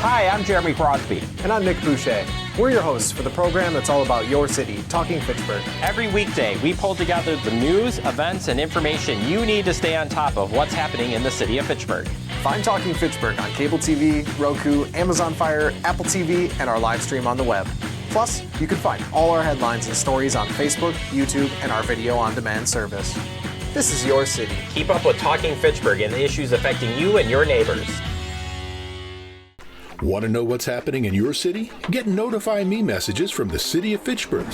Hi, I'm Jeremy Crosby. And I'm Nick Boucher. We're your hosts for the program that's all about your city, Talking Fitchburg. Every weekday, we pull together the news, events, and information you need to stay on top of what's happening in the city of Fitchburg. Find Talking Fitchburg on cable TV, Roku, Amazon Fire, Apple TV, and our live stream on the web. Plus, you can find all our headlines and stories on Facebook, YouTube, and our video on demand service. This is your city. Keep up with Talking Fitchburg and the issues affecting you and your neighbors. Want to know what's happening in your city? Get Notify Me messages from the City of Fitchburg.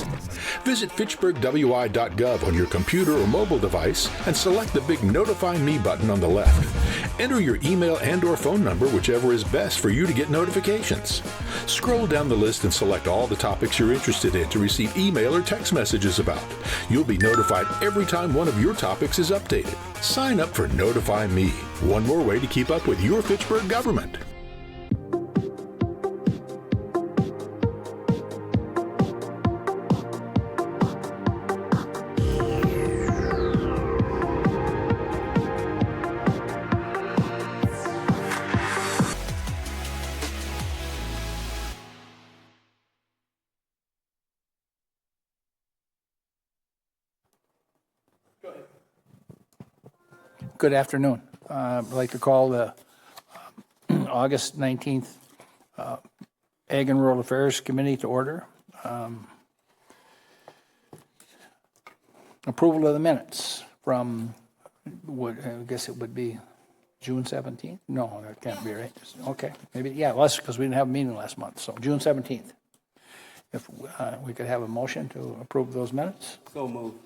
Visit fitchburgwi.gov on your computer or mobile device and select the big Notify Me button on the left. Enter your email and/or phone number, whichever is best for you to get notifications. Scroll down the list and select all the topics you're interested in to receive email or text messages about. You'll be notified every time one of your topics is updated. Sign up for Notify Me, one more way to keep up with your Fitchburg government. Good afternoon. I'd like to call the August 19th Ag and Rural Affairs Committee to order. Approval of the minutes from, I guess it would be June 17th? No, that can't be right. Okay, maybe, yeah, less because we didn't have a meeting last month, so June 17th. If we could have a motion to approve those minutes. So moved.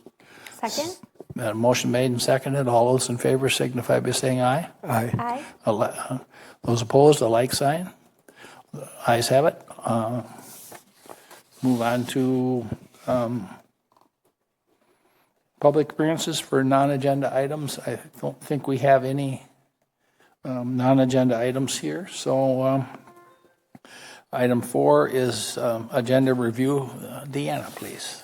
Second? A motion made and seconded. All those in favor signify by saying aye. Aye. Aye. Those opposed, a like sign. The ayes have it. Move on to public appearances for non-agenda items. I don't think we have any non-agenda items here. So item 4 is agenda review. Deanna, please.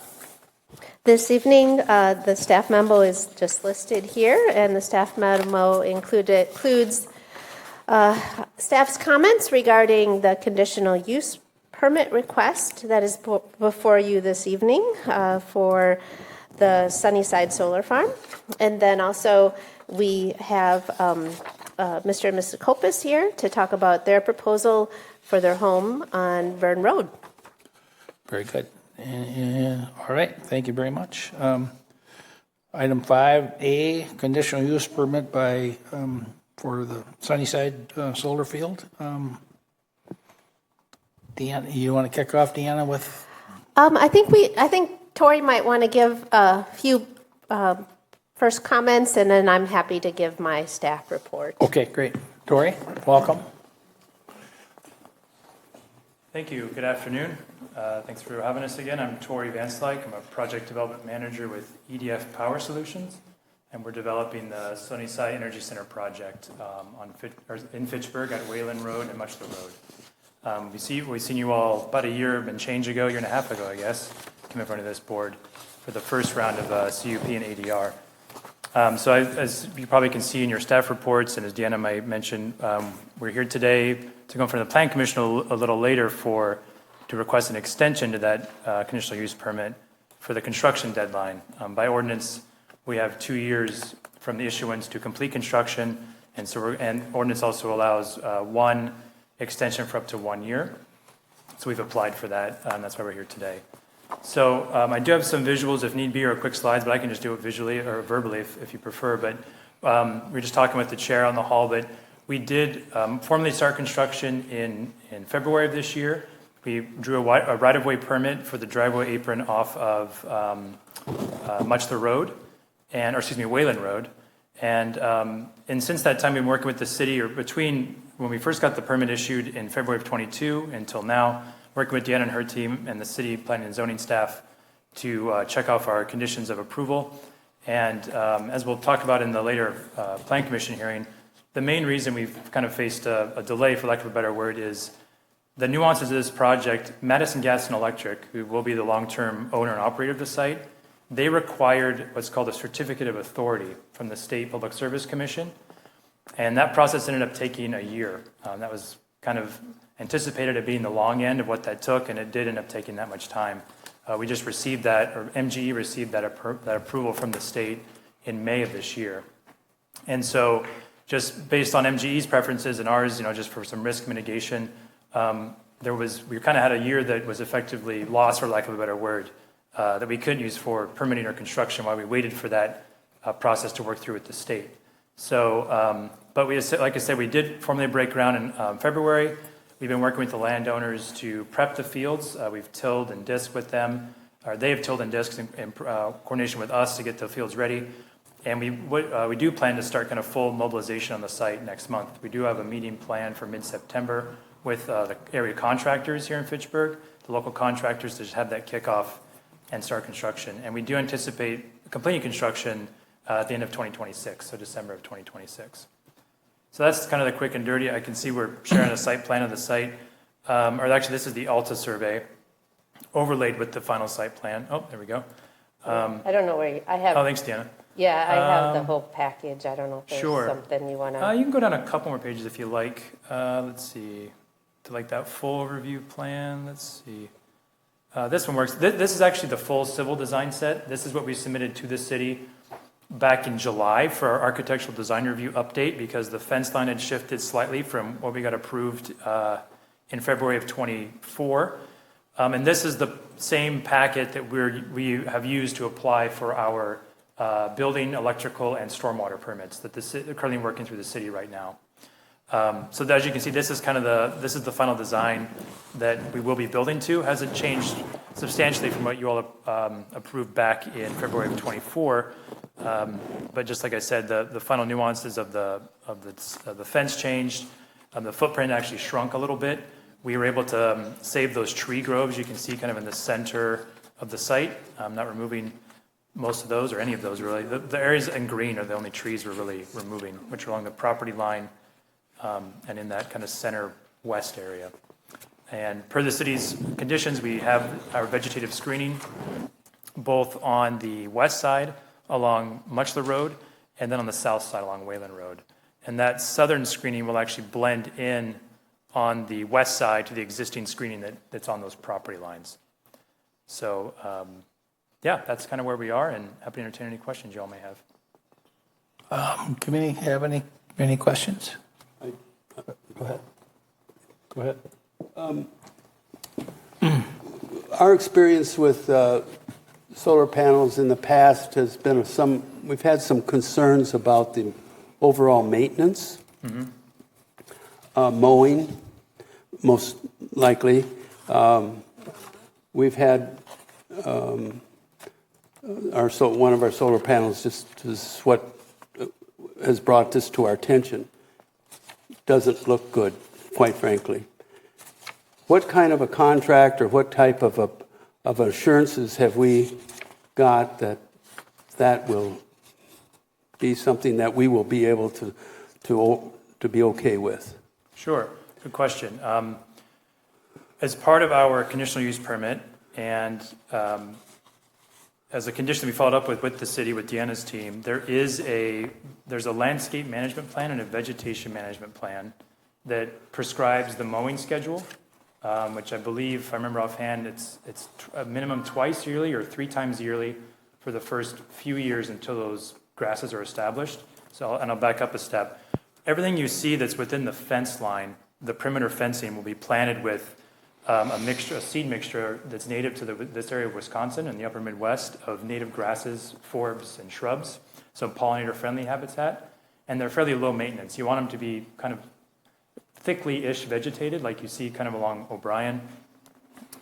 This evening, the staff memo is just listed here, and the staff memo includes staff's comments regarding the conditional use permit request that is before you this evening for the Sunnyside Solar Farm. And then also we have Mr. and Mrs. Kopis here to talk about their proposal for their home on Vern Road. Very good. All right, thank you very much. Item 5A, conditional use permit by for the Sunnyside solar field. Deanna, you want to kick off, Deanna, with? I think Tori might want to give a few first comments, and then I'm happy to give my staff report. Okay, great. Tori, welcome. Thank you. Good afternoon. Thanks for having us again. I'm Tori Vanslyke. I'm a project development manager with EDF Power Solutions, and we're developing the Sunnyside Energy Center project in Fitchburg at Wayland Road and Muchler Road. We've seen you all about a year and a year and a half ago, I guess, come in front of this board for the first round of CUP and ADR. As you probably can see in your staff reports, and as Deanna might mention, we're here today to go in front of the Plan Commission a little later to request an extension to that conditional use permit for the construction deadline. By ordinance, we have 2 years from the issuance to complete construction, and ordinance also allows one extension for up to 1 year. So we've applied for that, and that's why we're here today. So I do have some visuals if need be, or quick slides, but I can just do it visually or verbally if you prefer. But we're just talking with the chair on the hall, but we did formally start construction in February of this year. We drew a right-of-way permit for the driveway apron off of Muchler Road, Wayland Road. And since that time, we've been working with the city, or between when we first got the permit issued in February of 22 until now, working with Deanna and her team and the city planning and zoning staff to check off our conditions of approval. And as we'll talk about in the later Plan Commission hearing, the main reason we've kind of faced a delay, for lack of a better word, is the nuances of this project. Madison Gas and Electric, who will be the long-term owner and operator of the site, they required what's called a certificate of authority from the State Public Service Commission. And that process ended up taking a year. That was kind of anticipated it being the long end of what that took, and it did end up taking that much time. We just received that, or MGE received that approval from the state in May of this year. And so just based on MGE's preferences and ours, just for some risk mitigation, we kind of had a year that was effectively lost, for lack of a better word, that we couldn't use for permitting or construction while we waited for that process to work through with the state. So, but like I said, we did formally break ground in February. We've been working with the landowners to prep the fields. We've tilled and disked with them, or they have tilled and disked in coordination with us to get the fields ready. And we do plan to start kind of full mobilization on the site next month. We do have a meeting planned for mid-September with the area contractors here in Fitchburg, the local contractors, to just have that kickoff and start construction. And we do anticipate completing construction at the end of 2026, so December of 2026. So that's kind of the quick and dirty. I can see we're sharing a site plan of the site. Or actually, this is the Alta survey overlaid with the final site plan. Oh, there we go. I don't know where I have. Oh, thanks, Deanna. Yeah, I have the whole package. I don't know if there's Sure. something you want to. You can go down a couple more pages if you like. Let's see. To like that full overview plan. Let's see. This one works. This is actually the full civil design set. This is what we submitted to the city back in July for our architectural design review update, because the fence line had shifted slightly from what we got approved in February of 24. And this is the same packet that we have used to apply for our building, electrical, and stormwater permits that they're currently working through the city right now. So as you can see, this is the final design that we will be building to. Hasn't changed substantially from what you all approved back in February of 24. But just like I said, the final nuances of the fence changed. The footprint actually shrunk a little bit. We were able to save those tree groves you can see kind of in the center of the site. Not removing most of those or any of those really. The areas in green are the only trees we're really removing, which are along the property line and in that kind of center west area. And per the city's conditions, we have our vegetative screening both on the west side along Muchler Road and then on the south side along Wayland Road. And that southern screening will actually blend in on the west side to the existing screening that's on those property lines. So, yeah, that's kind of where we are, and happy to entertain any questions you all may have. Committee, have any questions? Go ahead. Our experience with solar panels in the past has been we've had some concerns about the overall maintenance, mowing, most likely. We've had one of our solar panels just is what has brought this to our attention. Doesn't look good, quite frankly. What kind of a contract or what type of assurances have we got that will be something that we will be able to be okay with? Sure, good question. As part of our conditional use permit and as a condition we followed up with the city, with Deanna's team, there's a landscape management plan and a vegetation management plan that prescribes the mowing schedule, which I believe, if I remember offhand, it's a minimum twice yearly or 3 times yearly for the first few years until those grasses are established. I'll back up a step. Everything you see that's within the fence line, the perimeter fencing, will be planted with a seed mixture that's native to this area of Wisconsin and the upper Midwest of native grasses, forbs, and shrubs, so pollinator-friendly habitat, and they're fairly low maintenance. You want them to be kind of thickly-ish vegetated, like you see kind of along O'Brien,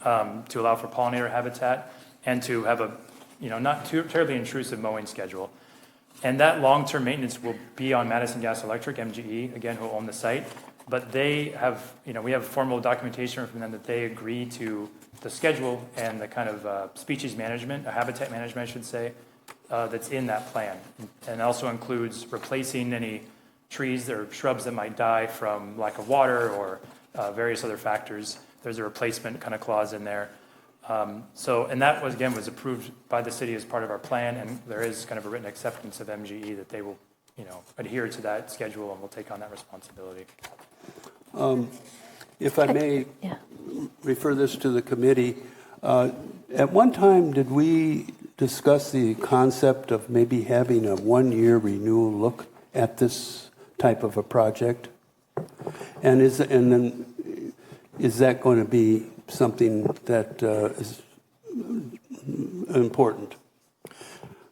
to allow for pollinator habitat and to have a not too terribly intrusive mowing schedule. And that long-term maintenance will be on Madison Gas Electric, MGE, again, who own the site. But they have, we have formal documentation from them that they agree to the schedule and the kind of species management, habitat management, I should say, that's in that plan. And also includes replacing any trees or shrubs that might die from lack of water or various other factors. There's a replacement kind of clause in there. And that was approved by the city as part of our plan, and there is kind of a written acceptance of MGE that they will, adhere to that schedule and will take on that responsibility. If I may Yeah. refer this to the committee, at one time, did we discuss the concept of maybe having a one-year renewal look at this type of a project? And then is that going to be something that is important?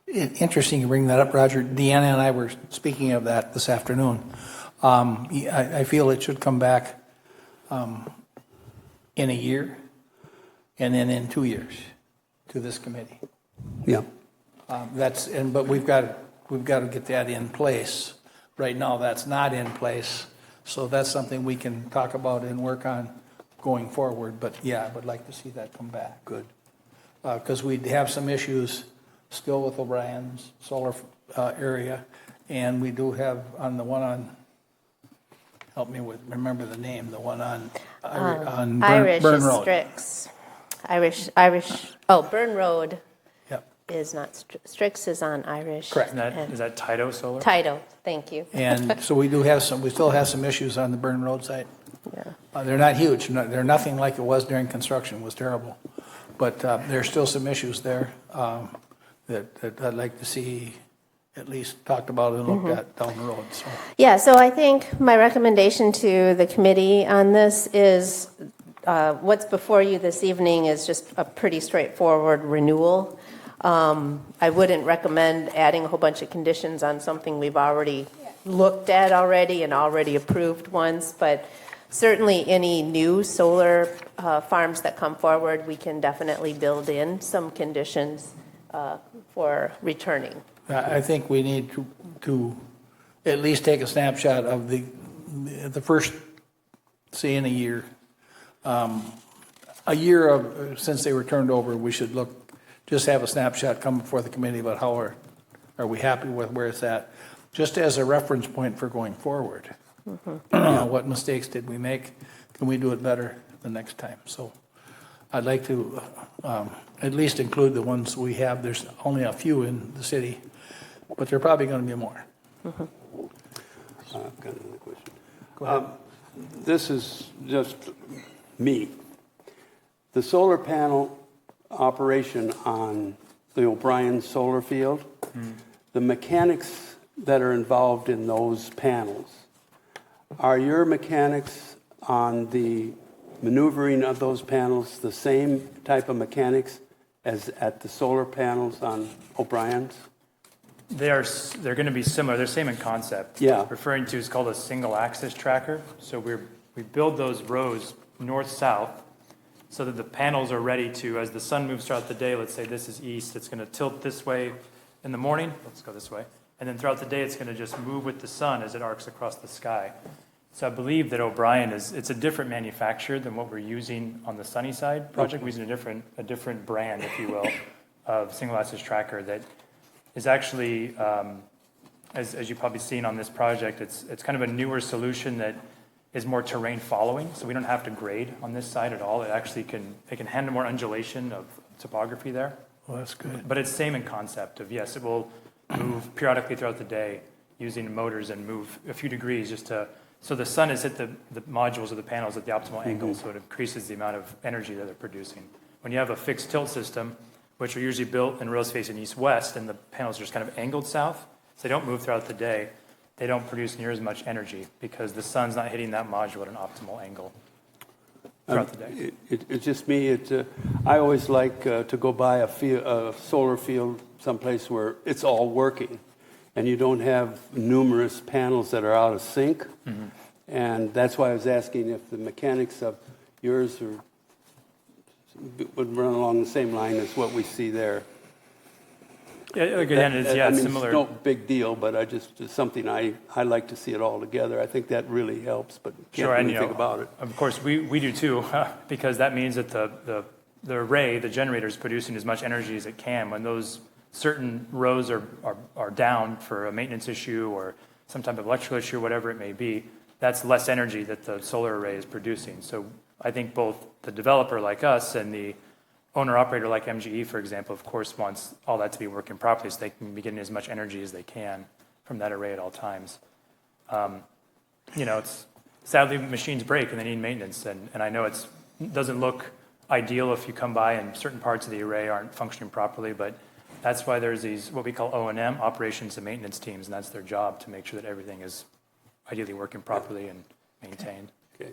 Interesting you bring that up, Roger. Deanna and I were speaking of that this afternoon. I feel it should come back in a year and then in 2 years to this committee. Yeah. But we've got to get that in place. Right now, that's not in place, so that's something we can talk about and work on going forward. But yeah, I would like to see that come back. Good. Because we have some issues still with O'Brien's solar area, and we do have on the one on. Help me remember the name. The one on Irish Burn is Road. Strix. Irish. Burn Road Yep. is not Strix is on Irish. Correct. Is that Tito Solar? Tito. Thank you. And so we still have some issues on the Burn Road site. Yeah. They're not huge. They're nothing like it was during construction. It was terrible. But there's still some issues there that I'd like to see at least talked about and looked at down the road. So. Yeah, so I think my recommendation to the committee on this is what's before you this evening is just a pretty straightforward renewal. I wouldn't recommend adding a whole bunch of conditions on something we've already looked at already and already approved ones, but certainly any new solar farms that come forward, we can definitely build in some conditions for returning. I think we need to at least take a snapshot of the first, say in a year of since they were turned over. We should just have a snapshot come before the committee about how are we happy with where it's at, just as a reference point for going forward. What mistakes did we make? Can we do it better the next time? So I'd like to at least include the ones we have. There's only a few in the city, but there are probably going to be more. I've got another question. Go ahead. This is just me. The solar panel operation on the O'Brien solar field, the mechanics that are involved in those panels, are your mechanics on the maneuvering of those panels the same type of mechanics as at the solar panels on O'Brien's? They're going to be similar. They're same in concept. Yeah. Referring to is called a single axis tracker. So we build those rows north-south so that the panels are ready to, as the sun moves throughout the day, let's say this is east, it's going to tilt this way in the morning. Let's go this way. And then throughout the day, it's going to just move with the sun as it arcs across the sky. So I believe that O'Brien it's a different manufacturer than what we're using on the Sunnyside project. We're using a different brand, if you will, of single axis tracker that is actually, as you've probably seen on this project, it's kind of a newer solution that is more terrain following. So we don't have to grade on this side at all. It actually can handle more undulation of topography there. Well, that's good. But it's same in concept of, yes, it will move periodically throughout the day using motors and move a few degrees so the sun has hit the modules of the panels at the optimal angle, so it increases the amount of energy that they're producing. When you have a fixed tilt system, which are usually built in rows facing east-west, and the panels are just kind of angled south, so they don't move throughout the day, they don't produce near as much energy because the sun's not hitting that module at an optimal angle throughout the day. It's just me. I always like to go by a solar field someplace where it's all working, and you don't have numerous panels that are out of sync. Mm-hmm. And that's why I was asking if the mechanics of yours would run along the same line as what we see there. Yeah, again, similar. It's no big deal, but it's something I like to see it all together. I think that really helps, but can't do anything about it. Of course, we do too, because that means that the array, the generator, is producing as much energy as it can. When those certain rows are down for a maintenance issue or some type of electrical issue, whatever it may be, that's less energy that the solar array is producing. So I think both the developer like us and the owner-operator like MGE, for example, of course, wants all that to be working properly so they can be getting as much energy as they can from that array at all times. It's sadly, machines break and they need maintenance. And I know it doesn't look ideal if you come by and certain parts of the array aren't functioning properly, but that's why there's these, what we call O&M, operations and maintenance teams, and that's their job to make sure that everything is ideally working properly and maintained. Okay.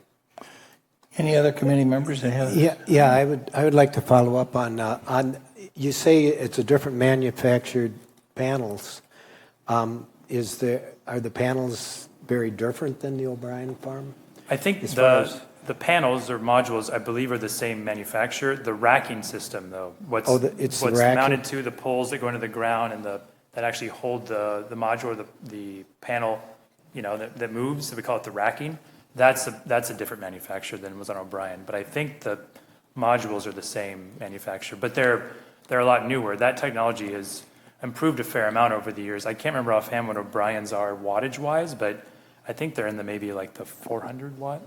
Any other committee members that have? Yeah, I would like to follow up on you say it's a different manufactured panels. Are the panels very different than the O'Brien farm? I think the panels or modules, I believe, are the same manufacturer. The racking system, though, what's mounted to the poles that go into the ground and that actually hold the module or the panel, that moves. So we call it the racking. That's a different manufacturer than was on O'Brien. But I think the modules are the same manufacturer, but they're a lot newer. That technology has improved a fair amount over the years. I can't remember offhand what O'Brien's are wattage wise, but I think they're in maybe like the 400 watt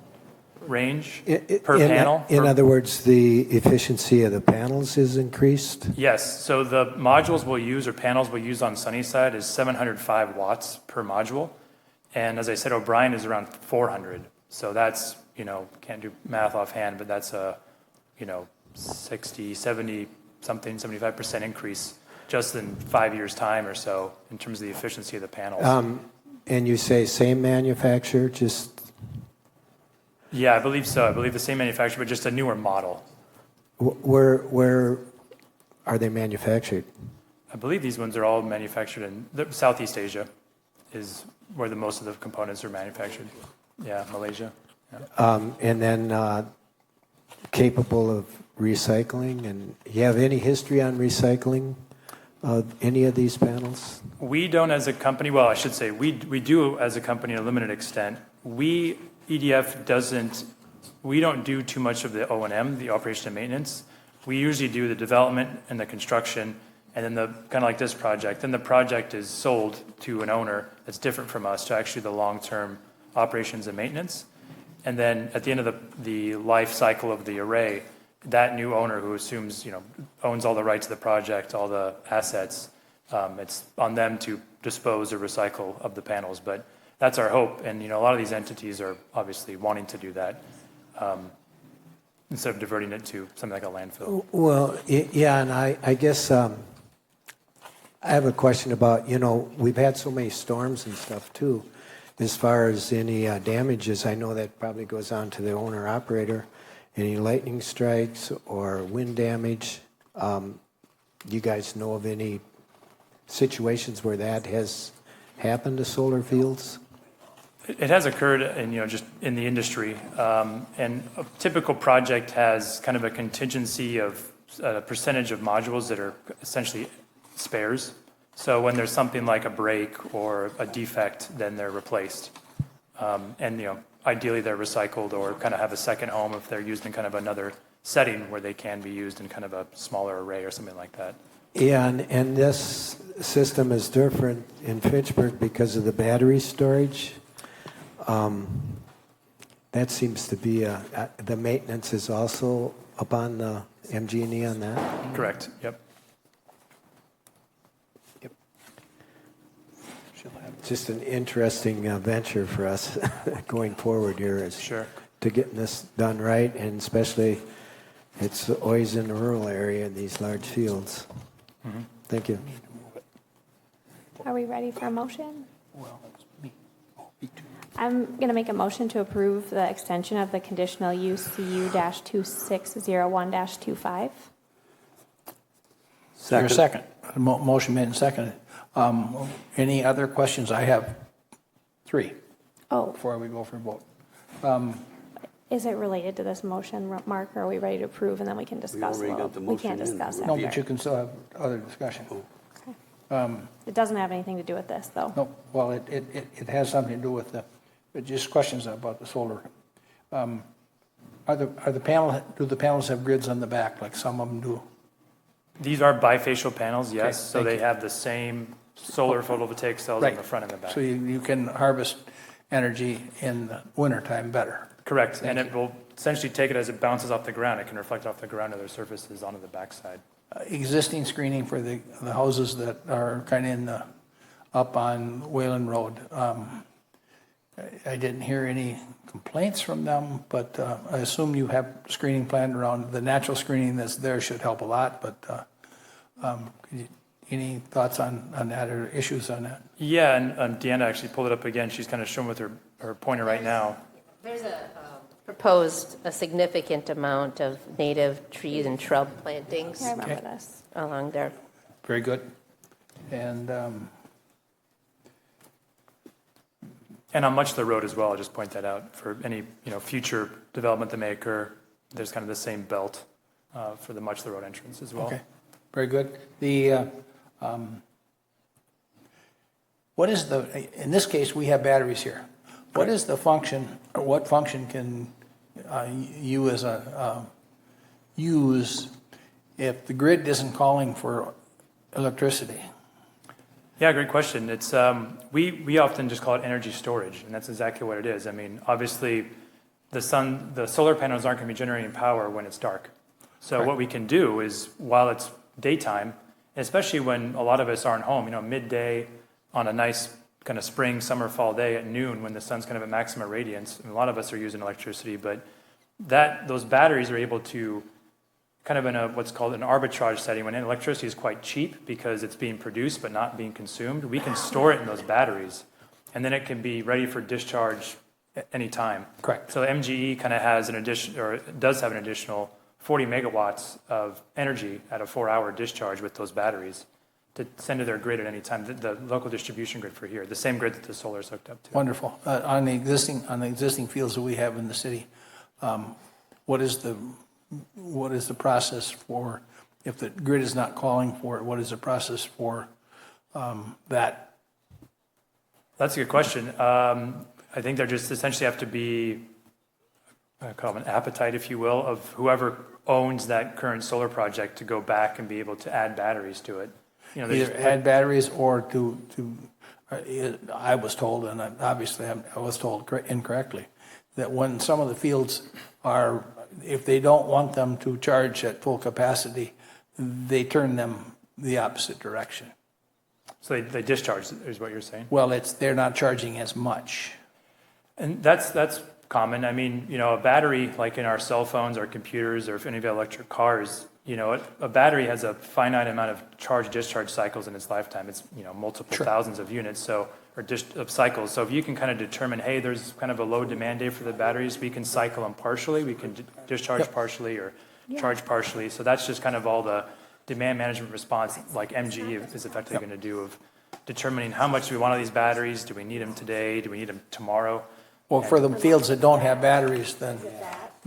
range per panel. In other words, the efficiency of the panels is increased? Yes. So the modules we'll use or panels we'll use on Sunnyside is 705 watts per module. And as I said, O'Brien is around 400. So that's, can't do math offhand, but that's a, 60, 70 something, 75% increase just in 5 years' time or so in terms of the efficiency of the panels. And you say same manufacturer, just... Yeah, I believe so. I believe the same manufacturer, but just a newer model. Where are they manufactured? I believe these ones are all manufactured in Southeast Asia is where most of the components are manufactured. Yeah, Malaysia. Yeah. And then capable of recycling, and you have any history on recycling of any of these panels? We don't as a company, well, I should say, we do as a company in a limited extent. EDF we don't do too much of the O&M, the operation and maintenance. We usually do the development and the construction, and then kind of like this project. Then the project is sold to an owner that's different from us to actually the long-term operations and maintenance. And then at the end of the life cycle of the array, that new owner who assumes, owns all the rights to the project, all the assets, it's on them to dispose or recycle of the panels. But that's our hope. And, a lot of these entities are obviously wanting to do that instead of diverting it to something like a landfill. Well, yeah, and I guess I have a question about, we've had so many storms and stuff too. As far as any damages, I know that probably goes on to the owner-operator. Any lightning strikes or wind damage, you guys know of any situations where that has happened to solar fields? It has occurred just in the industry. And a typical project has kind of a contingency of a percentage of modules that are essentially spares. So when there's something like a break or a defect, then they're replaced. And ideally they're recycled or kind of have a second home if they're used in kind of another setting where they can be used in kind of a smaller array or something like that. Yeah, and this system is different in Fitchburg because of the battery storage. That seems to be the maintenance is also upon the MG&E on that? Correct, yep. Just an interesting venture for us going forward here is to getting this done right, and especially it's always in the rural area in these large fields. Mm-hmm. Thank you. Are we ready for a motion? I'm going to make a motion to approve the extension of the conditional use CU-2601-25. Second. Motion made and seconded. Any other questions? I have 3 before we go for a vote. Is it related to this motion, Mark, or are we ready to approve and then we can discuss? We can't discuss it. No, but you can still have other discussion. Okay. It doesn't have anything to do with this, though. No, well, it has something to do with just questions about the solar. Do the panels have grids on the back like some of them do? These are bifacial panels, yes. Okay, so they have the same solar photovoltaic cells on the front and the back. So you can harvest energy in the wintertime better. Correct. And it will essentially take it as it bounces off the ground. It can reflect off the ground other surfaces onto the backside. Existing screening for the houses that are kind of up on Wayland Road. I didn't hear any complaints from them, but I assume you have screening planned around, the natural screening that's there should help a lot, but any thoughts on that or issues on that? Yeah, and Deanna actually pulled it up again. She's kind of showing with her pointer right now. There's proposed a significant amount of native trees and shrub plantings I remember this. along there. Very good. And on much of the road as well, I'll just point that out for any future development that may occur. There's kind of the same belt for the much of the road entrance as well. okay, very good. The what is in this case, we have batteries here. What is the function, or what function can you as a use if the grid isn't calling for electricity? Yeah, great question. It's we often just call it energy storage, and that's exactly what it is. I mean, obviously, the solar panels aren't going to be generating power when it's dark. So what we can do is, while it's daytime, especially when a lot of us aren't home, midday on a nice kind of spring, summer, fall day at noon when the sun's kind of at maximum radiance, and a lot of us are using electricity, but those batteries are able to kind of in what's called an arbitrage setting, when electricity is quite cheap because it's being produced but not being consumed, we can store it in those batteries, and then it can be ready for discharge at any time. Correct. So MGE kind of has does have an additional 40 megawatts of energy at a 4-hour discharge with those batteries to send to their grid at any time, the local distribution grid for here, the same grid that the solar is hooked up to. Wonderful. On the existing fields that we have in the city, what is the process for, if the grid is not calling for it, what is the process for that? That's a good question. I think there just essentially have to be, I call it an appetite, if you will, of whoever owns that current solar project to go back and be able to add batteries to it. Either add batteries or I was told, and obviously I was told incorrectly, that when some of the fields are, if they don't want them to charge at full capacity, they turn them the opposite direction. So they discharge, is what you're saying? Well, they're not charging as much. And that's common. I mean, a battery, like in our cell phones, our computers, or if any of our electric cars, a battery has a finite amount of charge-discharge cycles in its lifetime. It's, multiple thousands of units, of cycles. So if you can kind of determine, hey, there's kind of a low demand day for the batteries, we can cycle them partially, we can discharge partially or charge partially. So that's just kind of all the demand management response, like MGE is effectively going to do, of determining how much do we want of these batteries, do we need them today, do we need them tomorrow? Well, for the fields that don't have batteries, then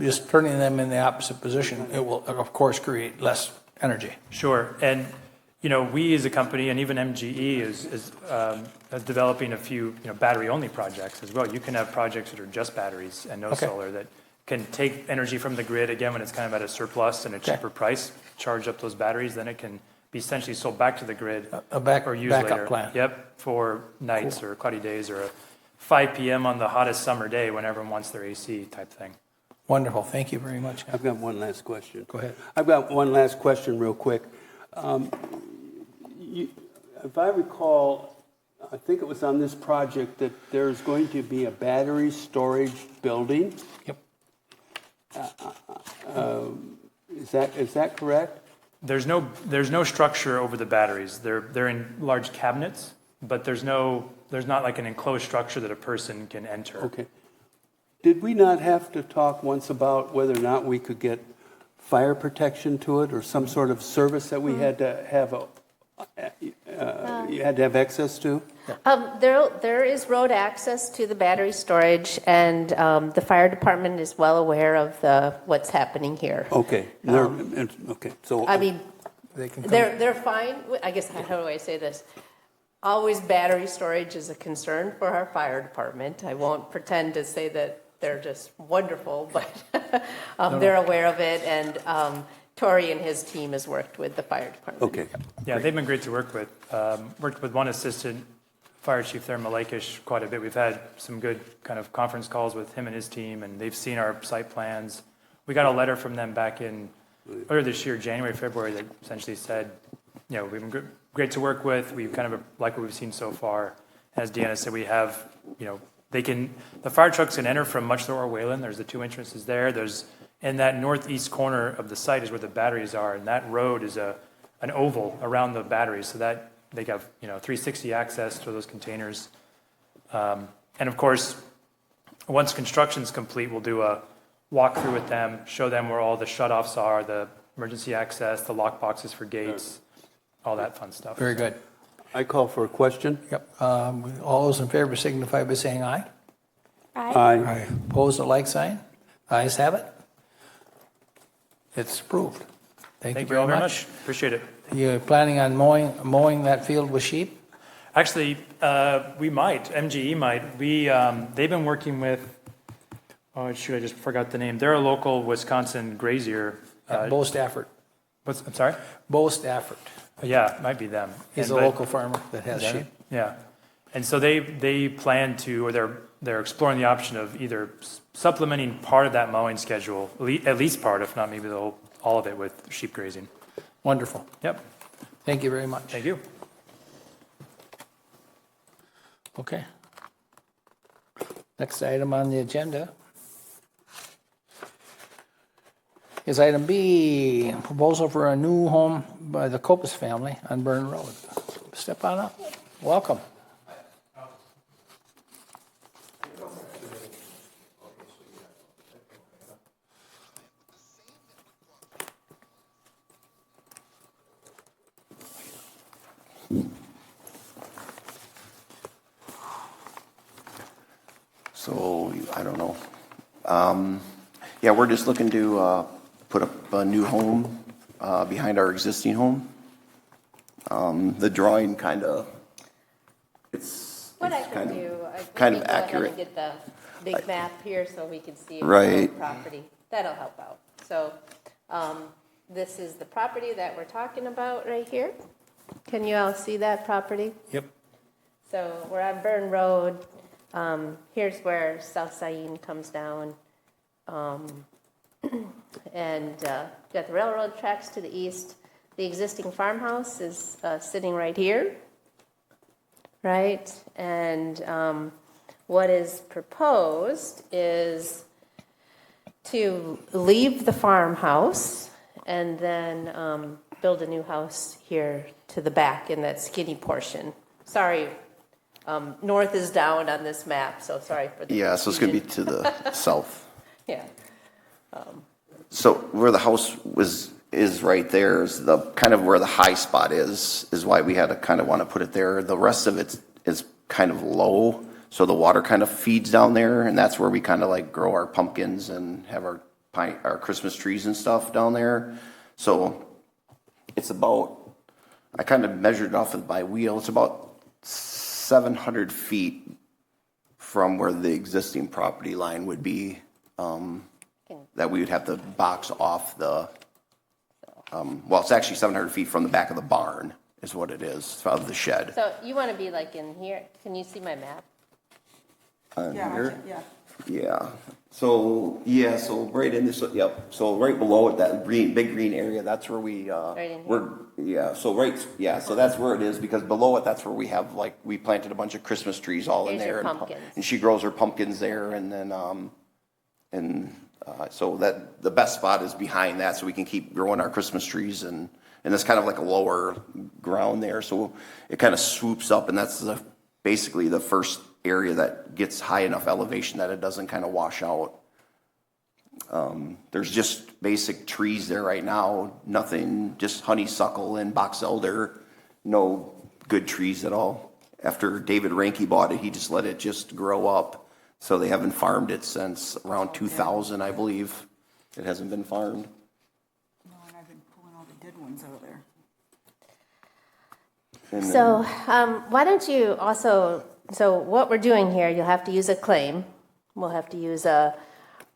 just turning them in the opposite position, it will, of course, create less energy. Sure. And, we as a company, and even MGE is developing a few, battery-only projects as well. You can have projects that are just batteries and no solar that can take energy from the grid, again, when it's kind of at a surplus and a cheaper price, charge up those batteries, then it can be essentially sold back to the grid or used backup later. plan. Yep, for nights or cloudy days or a 5 p.m. on the hottest summer day when everyone wants their AC type thing. Wonderful. Thank you very much. I've got one last question. Go ahead. I've got one last question real quick. If I recall, I think it was on this project that there's going to be a battery storage building. Yep. Is that correct? There's no structure over the batteries. They're in large cabinets, but there's not like an enclosed structure that a person can enter. Okay. Did we not have to talk once about whether or not we could get fire protection to it or some sort of service that we had to have you had to have access to? There is road access to the battery storage, and the fire department is well aware of what's happening here. Okay. Okay. So I mean, They can come. they're fine. I guess, how do I say this? Always battery storage is a concern for our fire department. I won't pretend to say that they're just wonderful, but they're aware of it, and Tori and his team has worked with the fire department. okay. Yeah, they've been great to work with. Worked with one assistant fire chief there in Malakish quite a bit. We've had some good kind of conference calls with him and his team, and they've seen our site plans. We got a letter from them back in earlier this year, January, February, that essentially said, we've been great to work with. We kind of like what we've seen so far. As Deanna said, we have, the fire trucks can enter from much lower Wayland. There's the 2 entrances there. In that northeast corner of the site is where the batteries are, and that road is an oval around the batteries, so that they have 360 access to those containers. And of course, once construction's complete, we'll do a walkthrough with them, show them where all the shutoffs are, the emergency access, the lock boxes for gates, all that fun stuff. Very good. I call for a question. Yep. All those in favor signify by saying aye. Aye. Opposed, a like sign. Ayes have it. It's approved. Thank you all very very much. much. Appreciate it. You're planning on mowing that field with sheep? Actually, we might. MGE might. They've been working with, oh shoot, I just forgot the name. They're a local Wisconsin grazier. Bo Stafford. I'm sorry? Bo Stafford. Yeah, it might be them. He's a local farmer that has sheep. Yeah. And so they plan to, or they're exploring the option of either supplementing part of that mowing schedule, at least part, if not maybe all of it, with sheep grazing. Wonderful. Yep. Thank you very much. Thank you. Okay. Next item on the agenda is item B, proposal for a new home by the Copus family on Burn Road. Step on up. Welcome. So, I don't know. Yeah, we're just looking to put up a new home behind our existing home. The drawing kind of, it's What I kind can do, of maybe go ahead accurate. and get the big map here so we can see Right. the property. That'll help out. So this is the property that we're talking about right here. Can you all see that property? Yep. So we're on Burn Road. Here's where South Sayin comes down. And got the railroad tracks to the east. The existing farmhouse is sitting right here, right? And what is proposed is to leave the farmhouse and then build a new house here to the back in that skinny portion. Sorry, north is down on this map, so sorry for the Yeah, so it's going to be to the south. Yeah. So where the house is right there is the kind of where the high spot is why we had to kind of want to put it there. The rest of it is kind of low, so the water kind of feeds down there, and that's where we kind of like grow our pumpkins and have our Christmas trees and stuff down there. So it's about, I kind of measured it off by wheel, it's about 700 feet from where the existing property line would be, that we would have to box off the, well, it's actually 700 feet from the back of the barn is what it is, of the shed. So you want to be like in here. Can you see my map? Here? Yeah. So right in this, yep. So right below it, that big green area, that's where we, Right in here? so that's where it is, because below it, that's where we have, like, we planted a bunch of Christmas trees all in Here's there. your pumpkins. And she grows her pumpkins there, and then, so that, the best spot is behind that, so we can keep growing our Christmas trees, and it's kind of like a lower ground there, so it kind of swoops up, and that's basically the first area that gets high enough elevation that it doesn't kind of wash out. There's just basic trees there right now, nothing, just honeysuckle and box elder, no good trees at all. After David Ranke bought it, he just let it just grow up. So they haven't farmed it since around 2000, I believe. It hasn't been farmed. No, and I've been pulling all the dead ones out of there. So why don't you also, so what we're doing here, you'll have to use a claim. We'll have to use a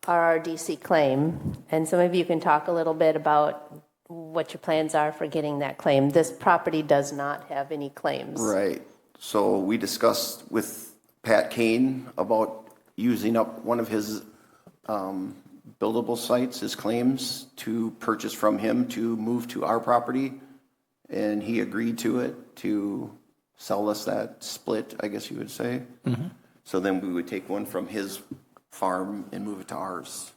RRDC claim. And so maybe you can talk a little bit about what your plans are for getting that claim. This property does not have any claims. Right. So we discussed with Pat Kane about using up one of his buildable sites, his claims, to purchase from him to move to our property. And he agreed to it, to sell us that split, I guess you would say. Mm-hmm. So then we would take one from his farm and move it to ours.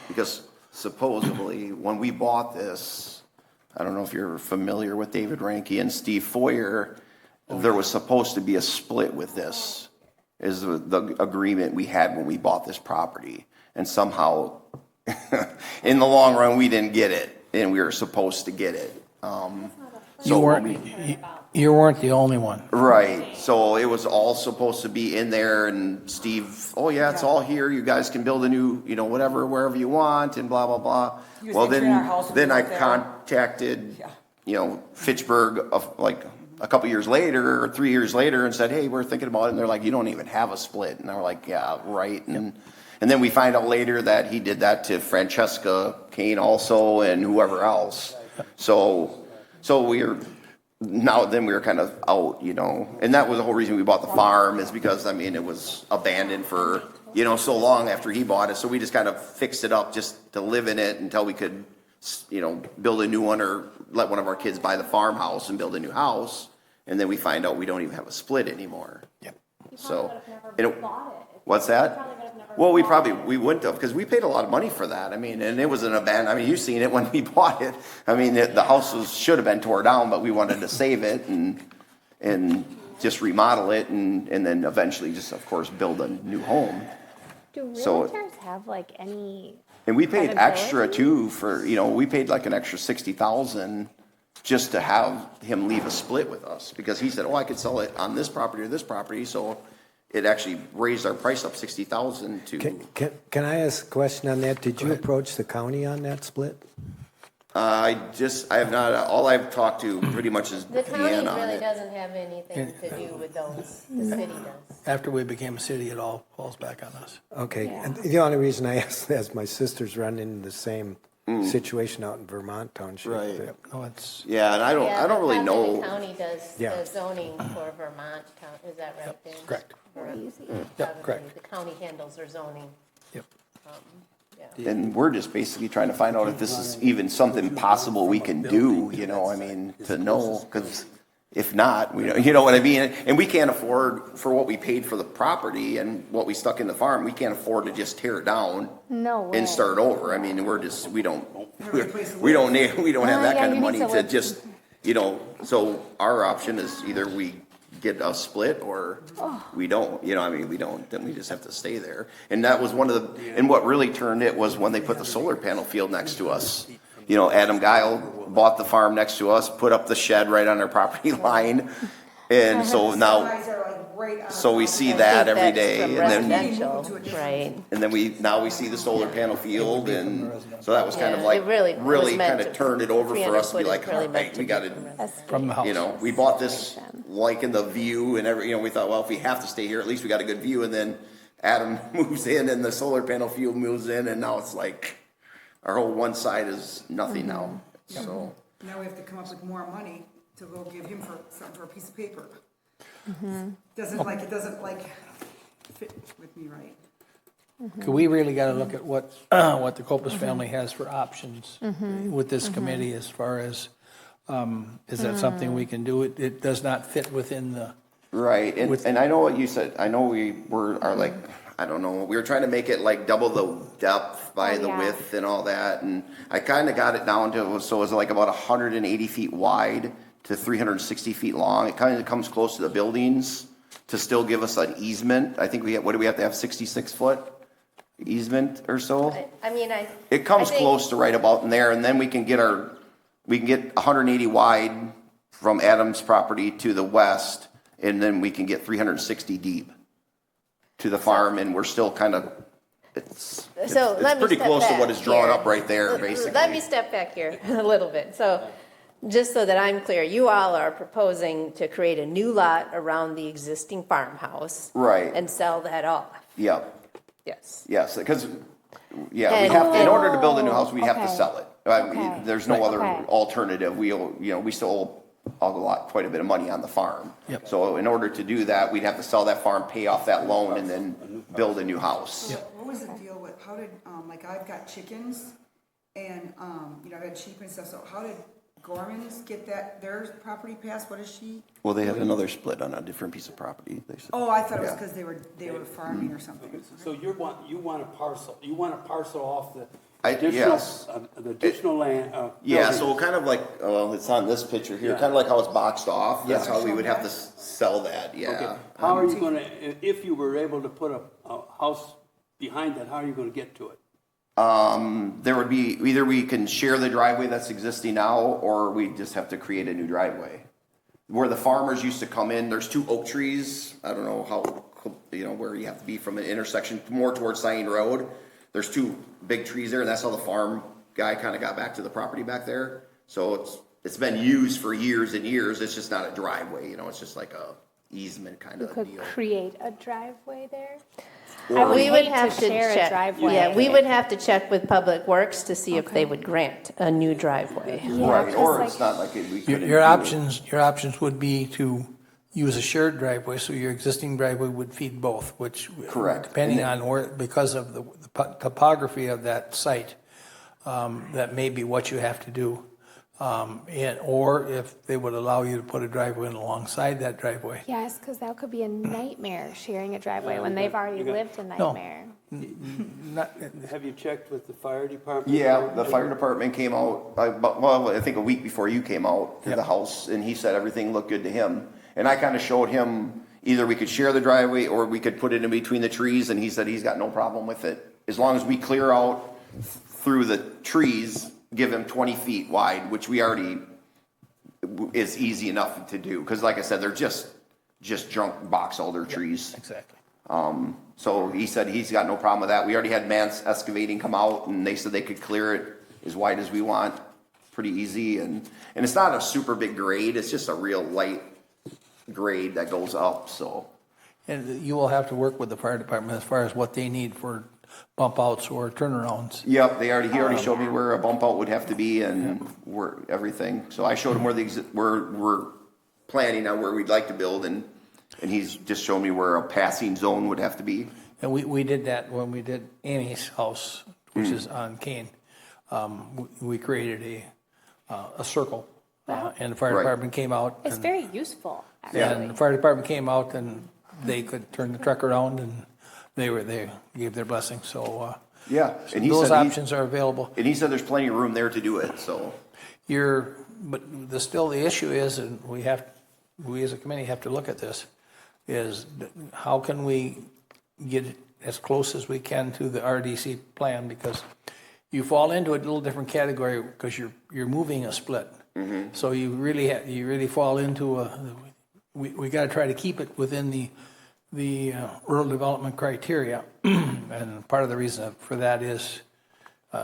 Because supposedly, when we bought this, I don't know if you're familiar with David Ranke and Steve Foyer, there was supposed to be a split with this, is the agreement we had when we bought this property. And somehow, in the long run, we didn't get it, and we were supposed to get it. You weren't the only one. Right. So it was all supposed to be in there, and Steve, oh yeah, it's all here. You guys can build a new, whatever, wherever you want, and blah, blah, blah. Well, then I contacted, Fitchburg like a couple years later or 3 years later and said, hey, we're thinking about it. And they're like, you don't even have a split. And they're like, yeah, right. And then we find out later that he did that to Francesca Kane also and whoever else. So we were kind of out, and that was the whole reason we bought the farm, is because, it was abandoned for, so long after he bought it. So we just kind of fixed it up just to live in it until we could, build a new one or let one of our kids buy the farmhouse and build a new house. And then we find out we don't even have a split anymore. Yep. So, what's that? Well, we wouldn't have, because we paid a lot of money for that. And it was an abandoned, you've seen it when we bought it. The house should have been tore down, but we wanted to save it and just remodel it and then eventually just, of course, build a new home. Do realtors have any? And we paid extra too for, we paid like an extra $60,000 just to have him leave a split with us, because he said, I could sell it on this property or this property. So it actually raised our price up $60,000 to. Can I ask a question on that? Did you approach the county on that split? I have not. All I've talked to pretty much is The county Deanna on really it. doesn't have anything to do with those. The city does. After we became a city, it all falls back on us. Okay, and the only reason I asked that is my sister's running into the same situation out in Vermont Township. Right. No, it's. Yeah, and I don't really know. The county does the zoning for Vermont. Is that right, Dan? Correct. Yep, correct. The county handles their zoning. Yep. And we're just basically trying to find out if this is even something possible we can do, to know, because if not, you know what I mean? And we can't afford, for what we paid for the property and what we stuck in the farm, we can't afford to just tear it down and start over. We don't have that kind of money to just, so our option is either we get a split or we don't, we don't, then we just have to stay there. And that was one of and what really turned it was when they put the solar panel field next to us. Adam Guile bought the farm next to us, put up the shed right on our property line. And so now, so we see that every day, and then we see the solar panel field, and so that was kind of like really kind of turned it over for us to be like, all right, we got to, from the house. we bought this liking the view and we thought, well, if we have to stay here, at least we got a good view. And then Adam moves in, and the solar panel field moves in, and now it's like our whole one side is nothing now. So now we have to come up with more money to go give him for a piece of paper. Doesn't fit with me right. So we really got to look at what the Copus family has for options with this committee, as far as is that something we can do? It does not fit within the right. And I know what you said. I know we were trying to make it like double the depth by the width and all that, and I kind of got it down to so it was like about 180 feet wide to 360 feet long. It kind of comes close to the buildings to still give us an easement. I think what do we have to have, 66 foot easement or so? It comes close to right about in there, and then we can get 180 wide from Adams' property to the west, and then we can get 360 deep to the farm, and we're still kind of, it's pretty close to what is drawn up right there, basically. Let me step back here a little bit. So, just so that I'm clear, you all are proposing to create a new lot around the existing farmhouse. Right. And sell that off. Yep. Yes. Yes, because, we have to, in order to build a new house, we have to sell it. There's no other alternative. We still owe quite a bit of money on the farm. Yep. So in order to do that, we'd have to sell that farm, pay off that loan, and then build a new house. Yep. What was the deal with, how did, I've got chickens and, I've had sheep and stuff, so how did Gormans get their property passed? What is she? Well, they had another split on a different piece of property, they said. Oh, I thought it was Yeah. because they were farming or something. So you want a parcel, you want to parcel off the Yes. additional land. Yeah, building. so kind of like, well, it's on this picture here, Yeah. kind of like how it's boxed off. That's Yeah. how we would have to sell that, Okay. yeah. How are you going to, if you were able to put a house behind that, how are you going to get to it? There would be, either we can share the driveway that's existing now, or we just have to create a new driveway. Where the farmers used to come in, there's 2 oak trees. I don't know how, where you have to be from an intersection, more towards Sain Road. There's 2 big trees there, and that's how the farm guy kind of got back to the property back there. So it's been used for years and years. It's just not a driveway, it's just like a easement kind of Could deal. create a driveway there? We would have to share a check. driveway. Yeah, we would have to check with Public Works to see if they would grant a new driveway. Right, or it's not like we couldn't. Your options would be to use a shared driveway, so your existing driveway would feed both, which. Correct. Depending on where, because of the topography of that site, that may be what you have to do. Or if they would allow you to put a driveway in alongside that driveway. Yes, because that could be a nightmare, sharing a driveway when they've already lived a nightmare. Have you checked with the fire department? Yeah, the fire department came out, I think a week before you came out to the house, and he said everything looked good to him. And I kind of showed him, either we could share the driveway or we could put it in between the trees, and he said he's got no problem with it. As long as we clear out through the trees, give him 20 feet wide, which we already, is easy enough to do. Because like I said, they're just junk box elder trees. Exactly. So he said he's got no problem with that. We already had Mance Excavating come out, and they said they could clear it as wide as we want, pretty easy. And it's not a super big grade, it's just a real light grade that goes up, so. And you will have to work with the fire department as far as what they need for bump outs or turnarounds. Yep, he already showed me where a bump out would have to be and where everything. So I showed him where we're planning on where we'd like to build, and he's just showed me where a passing zone would have to be. And we did that when we did Amy's house, which is on Kane. We created a circle, and the fire department came out. It's very useful, actually. And the fire department came out, and they could turn the truck around, and they gave their blessing. So yeah, and he those said options are available. And he said there's plenty of room there to do it. So But still the issue is, and we as a committee have to look at this, is how can we get as close as we can to the RDC plan, because you fall into a little different category because you're moving a split. Mm-hmm. So you really fall into we got to try to keep it within the rural development criteria, and part of the reason for that is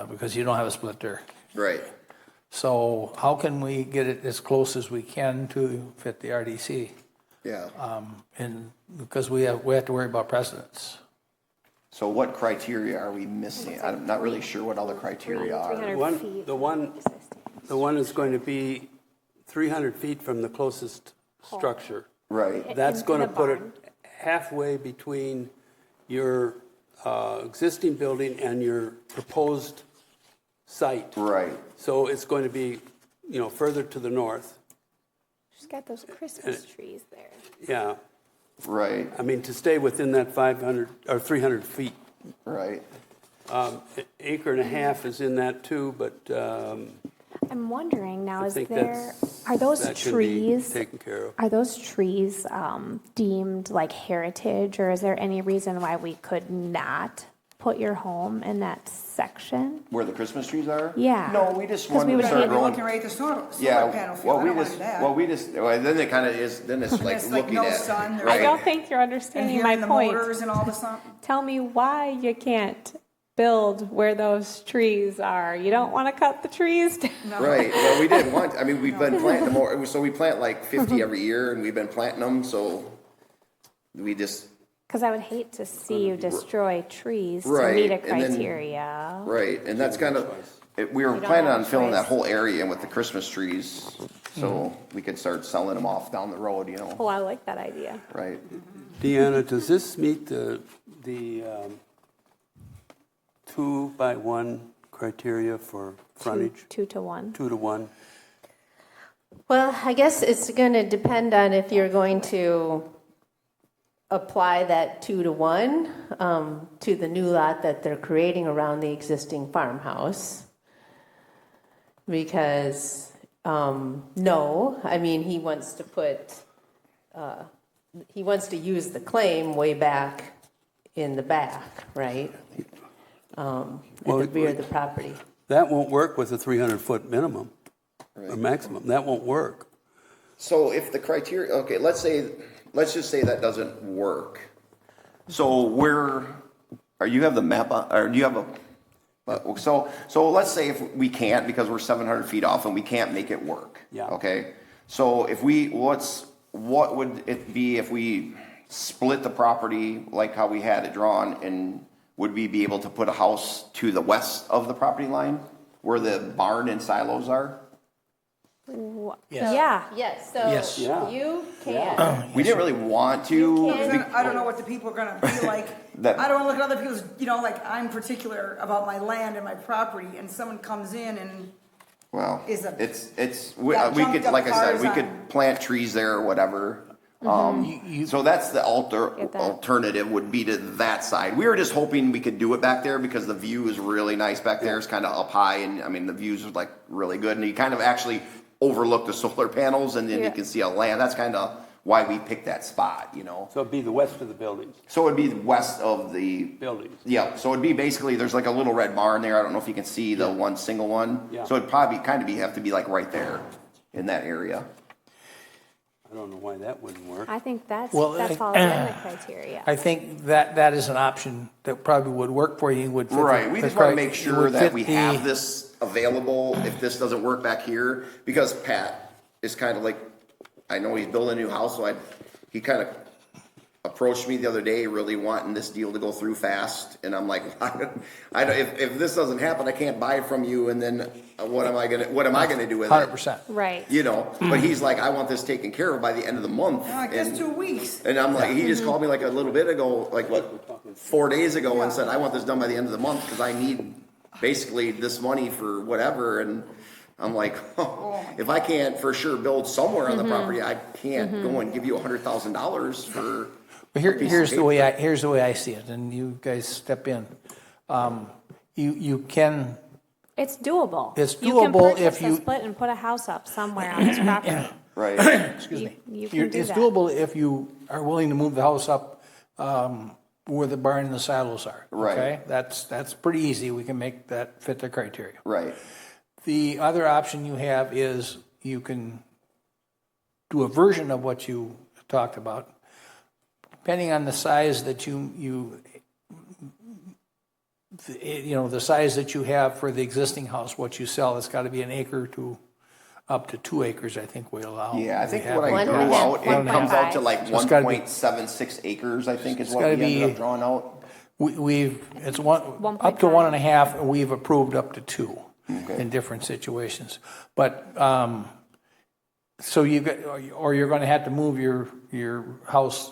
because you don't have a split there. right. So how can we get it as close as we can to fit the RDC? Yeah. And because we have to worry about precedents. So what criteria are we missing? I'm not really sure what all the criteria are. 300 feet. The one is going to be 300 feet from the closest structure. Right. That's In going to the put it barn. halfway between your existing building and your proposed site. Right. So it's going to be, further to the north. She's got those Christmas trees there. Yeah. Right. I mean, to stay within that 500 or 300 feet. Right. Acre and a half is in that too, but I'm wondering now, I is think there, are those that can be trees, taken care of. are those trees deemed like heritage, or is there any reason why we could not put your home in that section? Where the Christmas trees are? Yeah. No, we just 'Cause wanted we to would start hate- We're growing. looking right at the solar Yeah, panel field. well, I we don't want just, that. then it kind of is, then it's like It's like looking no at. sun, there's right. I don't think you're And understanding my hearing the point. motors and all the sun. Tell me why you can't build where those trees are. You don't want to cut the trees down. Right, well, we didn't want, we've been planting them, so we plant like 50 every year, and we've been planting them, so we just, Because I would hate to see you destroy trees to Right, meet a and then- criteria. right, and that's kind of, we were don't planning have on a filling that choice. whole area in with the Christmas trees, so we could start selling them off down the road, Oh, I like that idea. right? Deanna, does this meet the 2-by-1 criteria for frontage? 2 to 1. 2 to 1? Well, I guess it's going to depend on if you're going to apply that 2-to-1 to the new lot that they're creating around the existing farmhouse. Because, no, I mean, he wants to use the claim way back in the back, right? At the rear of the property. That won't work with a 300-foot minimum or maximum. That won't work. So if the criteria, okay, let's just say that doesn't work. So you have the map on, or do you have so let's say if we can't, because we're 700 feet off and we can't make it work. Yeah. Okay. So if what would it be if we split the property like how we had it drawn, and would we be able to put a house to the west of the property line where the barn and silos are? Yeah. Yes, Yes. so Yeah. you can. We didn't really want to. I don't know what the people are gonna feel like. I don't wanna look at other people's, like I'm particular about my land and my property, and someone comes in and Well, we we jumped could, up like I said, cars we on- could plant trees there or whatever. So that's the alternative would be to that side. We were just hoping we could do it back there because the view is really nice back there. It's kind of up high, and I mean the views are like really good, and you kind of actually overlook the solar panels, and then you can see a land. That's kind of why we picked that spot, So it'd be the west of the buildings. So it'd be west of the Buildings. Yeah, so it'd be basically, there's like a little red barn there. I don't know if you can see the one single one. Yeah. So it'd probably have to be like right there in that area. I don't know why that wouldn't work. I think that Well, falls in the criteria. I think that is an option that probably would work for you. Would fit Right, we just want to make it sure would that fit we have this available if this doesn't work back here, because Pat is kind of like, I know he's building a new house, so he kind of approached me the other day really wanting this deal to go through fast, and I'm like, if this doesn't happen, I can't buy it from you, and then what am I gonna do with it? 100%. Right. But he's like, I want this taken care of by the end of the month. I guess 2 weeks. And I'm like, he just called me like a little bit ago, like 4 days ago, and said, I want this done by the end of the month because I need basically this money for whatever. And I'm like, if I can't for sure build somewhere on the property, I can't go and give you $100,000 for. Here's the way I see it, and you guys step in. You can. It's doable. It's You can doable purchase if you- a split and put a house up somewhere on this property. Right. Excuse me. You can do It's that. doable if you are willing to move the house up where the barn and the silos are. Right. Okay, that's pretty easy. We can make that fit the criteria. Right. The other option you have is you can do a version of what you talked about, depending on the size that the size that you have for the existing house. What you sell, it's got to be an acre to up to 2 acres. I think we allow. Yeah, I think we have. what I drew out, it 1.5. comes out to like So it's gotta be- 1.76 acres, I think is what gotta we ended be- up drawing out. It's up to 1.5, and we've approved up to 2 in different situations. But so you got, or you're going to have to move your house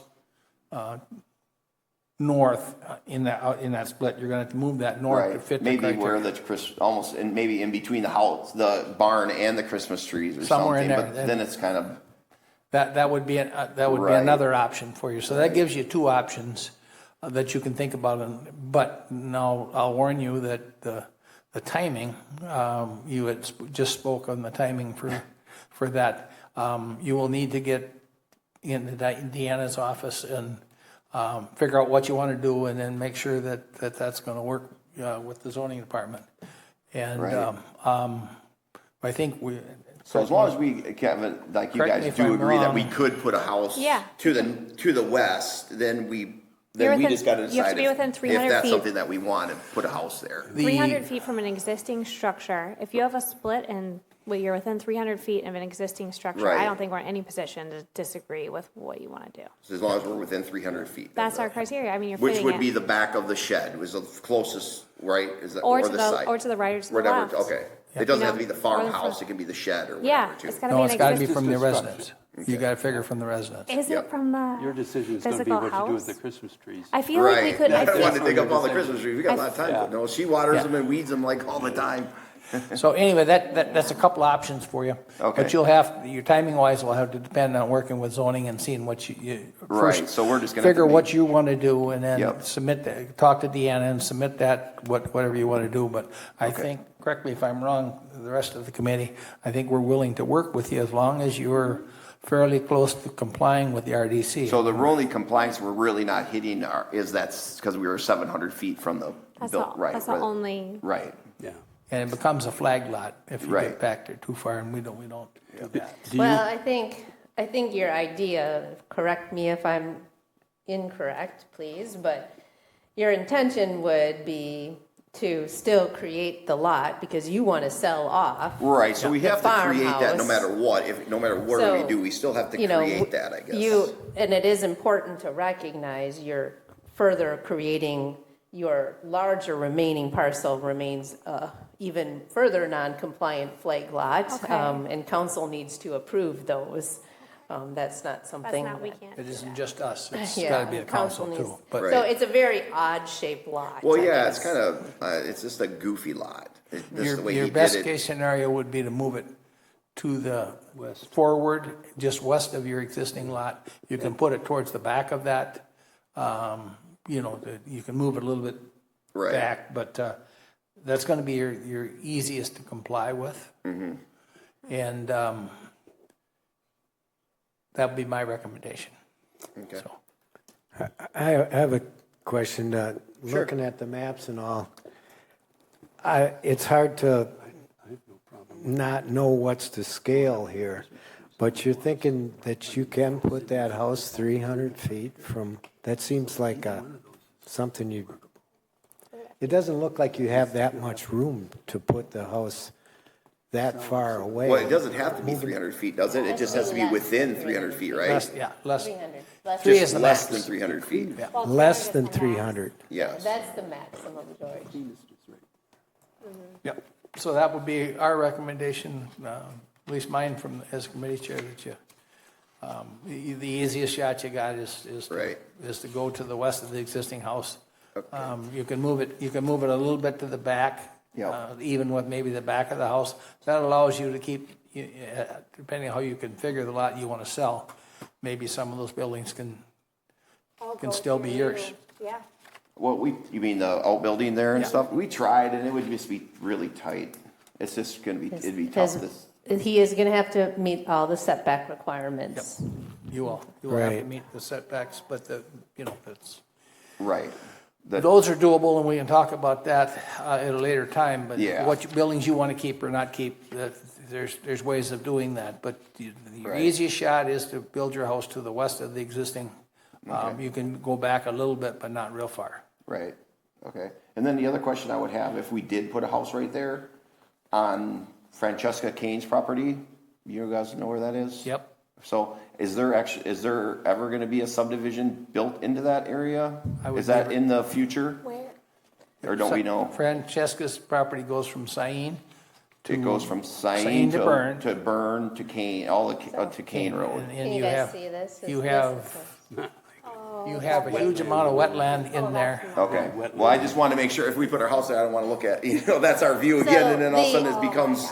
north in that split. You're going to have to move that north to Right, fit the maybe criteria. where the almost, and maybe in between the house, the barn and the Christmas trees or Somewhere something, in there. but then it's kind of, That would be Right. another option for you. So that gives you 2 options that you can think about. But now I'll warn you that the timing, you had just spoke on the timing for that. You will need to get into Deanna's office and figure out what you want to do, and then make sure that that's going to work with the zoning department. And Right. I think we. so as long as we, Kevin, like you Correct me guys if do I'm agree that we wrong. could put a house Yeah. to the west, then we You're within- just got to you have decide to be if within 300 that's feet. something that we want to put a house there. 300 feet from an existing structure. If you have a split and you're within 300 feet of an existing structure, Right. I don't think we're in any position to disagree with what you want to do. So as long as we're within 300 feet. of That's the- our criteria. I mean, you're Which fitting would it. be the back of the shed, was the closest, right? Is that, Or to the the- side? or to the right or to the Whatever, left. okay. It doesn't You have to be know, the or the farmhouse, front. it can be the shed or Yeah, whatever, too. it's got to No, be it's an got to be existing. from the construction. residents. You got to figure from the residents. Is Yep. it from the Your decision is going to be physical what to do with house? the Christmas trees. I feel like we Right. could. I I don't feel, want to dig up all the Christmas trees. We got a lot of time, Yeah. but no, she waters Yeah. them and weeds them like all the time. So anyway, that's a couple options for you. Okay. But you'll have, your timing wise will have to depend on working with zoning and seeing what you Right, first so we're just gonna have to figure what make- you want to do and then Yep. submit that, talk to Deanna and submit that, whatever you want to do. But I think, correct me if I'm wrong, the rest of the committee, I think we're willing to work with you as long as you're fairly close to complying with the RDC. So the only compliance we're really not hitting that's because we were 700 feet from the built, right? That's the only. Right. Yeah. And it becomes a flag lot if you Right. get back there too far, and we don't do that. Well, I think your idea, correct me if I'm incorrect, please, but your intention would be to still create the lot because you want to sell off. Right, so we the have to create that no farmhouse. matter what. No matter what So, we do, we still have to you know, create that, I guess. And it is important to recognize you're further creating your larger remaining parcel remains even further non-compliant flag lot. Okay. And council needs to approve those. That's not something. That's not, we can't. It isn't just us, it's Yeah, got to be a council needs- too. But So it's a very odd shaped lot. Well, I yeah, it's guess. kind of, it's just a goofy lot. Just the way your he best did it. case scenario would be to move it to the forward, just west of your existing lot. You can put it towards the back of that. You can move it a little bit Right. back, but that's going to be your easiest to comply with. Mm-hmm. And that would be my recommendation. Okay. So, I have a question. Looking at the maps and all, it's hard to not know what's the scale here, but you're thinking that you can put that house 300 feet from, that seems like something you, it doesn't look like you have that much room to put the house that far away. Well, it doesn't have to be 300 feet, does it? It just has to be within 300 feet, right? less. 300. Less Three Just is the less max. than 300 feet. Less than 300. Yes. That's the maximum, George. Yep. So that would be our recommendation, at least mine from, as committee chair, that you, the easiest shot you got is Right. to go to the west of the existing house. You can move it a little bit to the back, Yep. even with maybe the back of the house. That allows you to keep, depending on how you configure the lot you want to sell, maybe some of those buildings can still be yours. Yeah. Well, you mean the outbuilding there and Yeah. stuff? We tried and it would just be really tight. It's just gonna be, it'd be tough. Because he is going to have to meet all the setback requirements. You will have to Right. meet the setbacks, but it's. Right. Those are doable, and we can talk about that at a later time, but Yeah. what buildings you want to keep or not keep, there's ways of doing that. But your Right. easiest shot is to build your house to the west of the existing. You can go back a little bit, but not real far. Right, okay. And then the other question I would have, if we did put a house right there on Francesca Kane's property, you guys know where that is? Yep. So is there ever gonna be a subdivision built into that area? I would Is that never- in the future? Where? Or don't we know? Francesca's property goes from Sain It goes from Sain Sain to Bern. to Bern to Kane, to Kane Road. and Can you you guys have, see this? you have a huge amount of wetland in there. Okay, well, I just wanted to make sure if we put our house there, I don't wanna look at, that's our view again, and then all of a sudden it becomes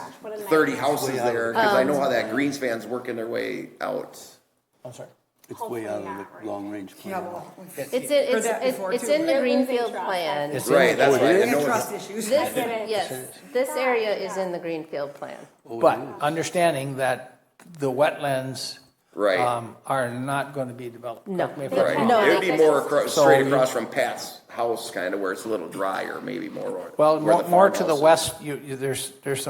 30 houses there, cause I know how that Greenspan's working their way out. I'm sorry. It's way out of the long-range Yeah, plan. well, It's that before, it's too. in the It was in Greenfield trust. plan. It's Right, that's right, I and know trust it's, issues. This area is in the Greenfield plan. But understanding that the wetlands right, are not going to be developed. No. Correct me if I'm right. wrong. No, It would be more So straight you- across from Pat's house, kinda where it's a little drier, maybe more. Well, where the more to the farmhouse is. west, there's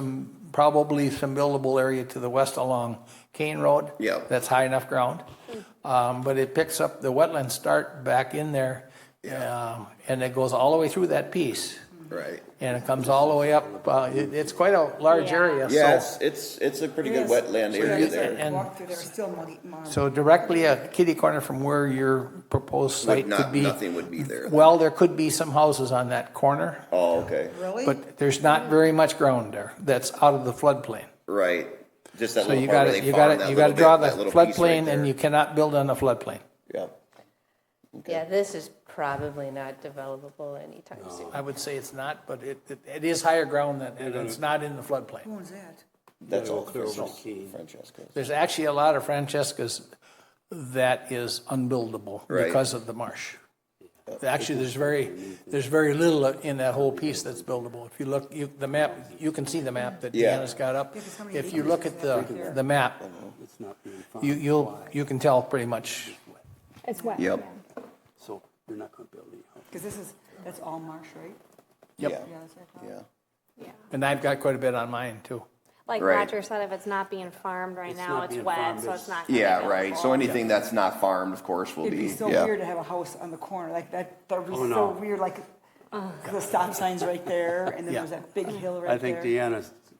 probably some buildable area to the west along Kane Road. Yeah. That's high enough ground. But it picks up, the wetlands start back in there. And it goes all the way through that piece. Right. And it comes all the way up, it's quite a large area. Yeah, So, it's a pretty good It is. wetland area there. and Walk through there, still muddy. so directly a kitty corner from where your proposed site could be. Nothing would be there. Well, there could be some houses on that corner, Oh, okay, Really? but there's not very much ground there that's out of the floodplain. right. Just that So little you part got where to they you farm got that to little draw bit, the that little piece right floodplain, and there. you cannot build on the floodplain. Yeah. Yeah, this is probably not developable anytime soon. I would say it's not, but it is higher ground than, and it's not in the floodplain. Who owns that? That's all clear over the key. Francesca. There's actually a lot of Francesca's that is unbuildable Right. because of the marsh. Actually, there's very little in that whole piece that's buildable. If you look, the map, you can see the map that Yeah. Deanna's got up. Because how many If you acres look is at that right there? the map, It's not being farmed. you can tell pretty much. It's wet. Yep. yeah. So you're not going to build any house. Because that's all marsh, right? Yep. Yeah. Yeah, that's what I thought. Yeah. Yeah. And I've got quite a bit on mine too. Like Right. Roger said, if it's not being farmed right It's now, not it's being wet, farmed, so it's- it's not. gonna be Yeah, right. So buildable. anything that's not farmed, of course, will It'd be so yeah. weird to have a house on the corner like that. That would be Oh, no. so weird, like, the stop sign's right there, and then Yeah. there's that big hill right I think there.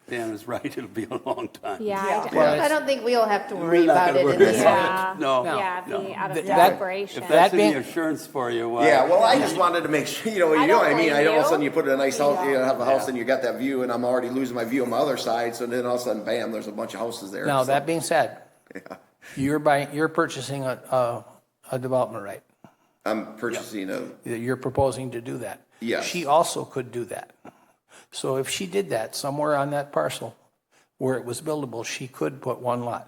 Deanna's right. It'll be a long time. Yeah. Yeah. I d- Well, I don't think we'll have to worry We're not about gonna it in worry this about one. Yeah. No. Yeah, no. be out of That- operation. If that's That being- any assurance for you, why? Yeah, well, I just wanted to make sure, you know what I I don't mean? I know all of a blame sudden you. you put a nice house, you have a house Yeah. and you got that view and I'm already losing my view on my other side. So then all of a sudden, bam, there's a bunch of houses there. Now, So- that being said, you're purchasing a development right. I'm purchasing You're proposing to do that. Yes. She also could do that. So if she did that somewhere on that parcel where it was buildable, she could put one lot.